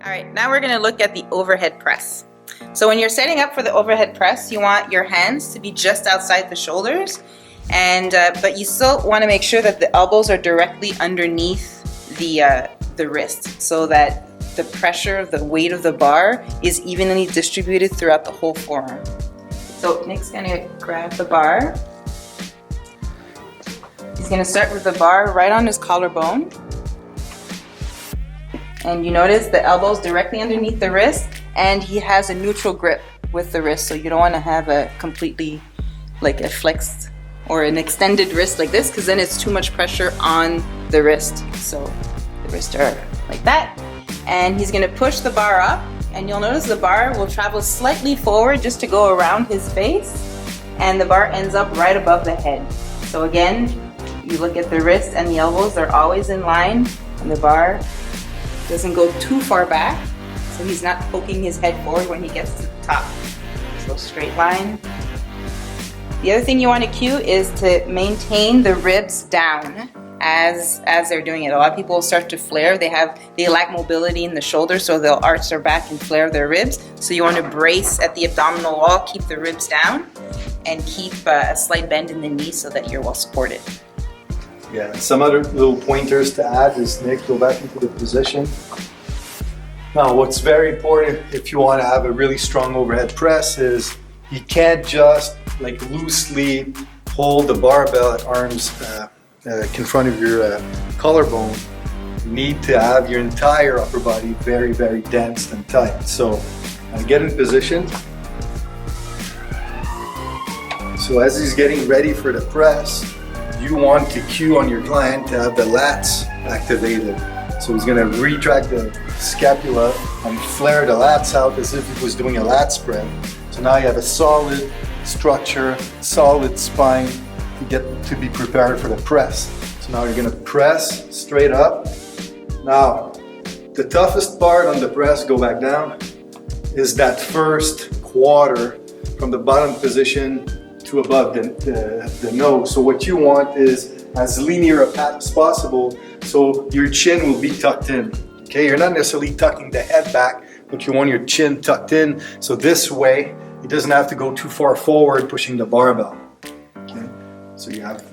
All right, now we're gonna look at the overhead press. So when you're setting up for the overhead press, you want your hands to be just outside the shoulders, and but you still want to make sure that the elbows are directly underneath the wrist, so that the pressure of the weight of the bar is evenly distributed throughout the whole forearm. So Nick's gonna grab the bar. He's gonna start with the bar right on his collarbone. And you notice the elbows directly underneath the wrist, and he has a neutral grip with the wrist, so you don't want to have a completely like a flexed or an extended wrist like this, because then it's too much pressure on the wrist. So the wrists are like that, and he's going to push the bar up, and you'll notice the bar will travel slightly forward just to go around his face, and the bar ends up right above the head. So again, you look at the wrist and the elbows, they're always in line, and the bar doesn't go too far back, so he's not poking his head forward when he gets to the top. So straight line. The other thing you want to cue is to maintain the ribs down as they're doing it. A lot of people start to flare. They lack mobility in the shoulder, so they'll arch their back and flare their ribs. So you want to brace at the abdominal wall, keep the ribs down, and keep a slight bend in the knee so that you're well supported. Yeah, and some other little pointers to add is, Nick, go back into the position. Now, what's very important if you want to have a really strong overhead press is you can't just like loosely hold the barbell at arms in front of your collarbone. You need to have your entire upper body very, very dense and tight. So get in position. So as he's getting ready for the press, you want to cue on your client to have the lats activated. So he's going to retract the scapula and flare the lats out as if he was doing a lat spread. So now you have a solid structure, solid spine to be prepared for the press. So now you're going to press straight up. Now, the toughest part on the press, go back down, is that first quarter from the bottom position to above the nose. So what you want is as linear a path as possible, so your chin will be tucked in. Okay, you're not necessarily tucking the head back, but you want your chin tucked in, so this way it doesn't have to go too far forward pushing the barbell. Okay, so you have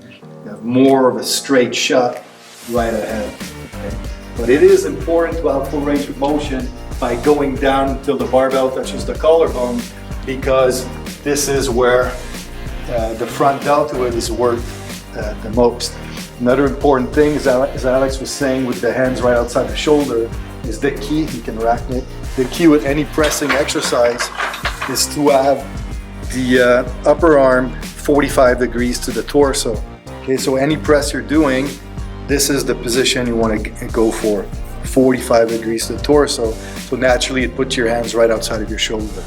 more of a straight shot right ahead. Okay? But it is important to have full range of motion by going down until the barbell touches the collarbone, because this is where the front deltoid is worked the most. Another important thing is, as Alex was saying, with the hands right outside the shoulder, is the key. You can rack it. The key with any pressing exercise is to have the upper arm 45 degrees to the torso. Okay, so any press you're doing, this is the position you want to go for, 45 degrees to the torso. So naturally, it puts your hands right outside of your shoulder.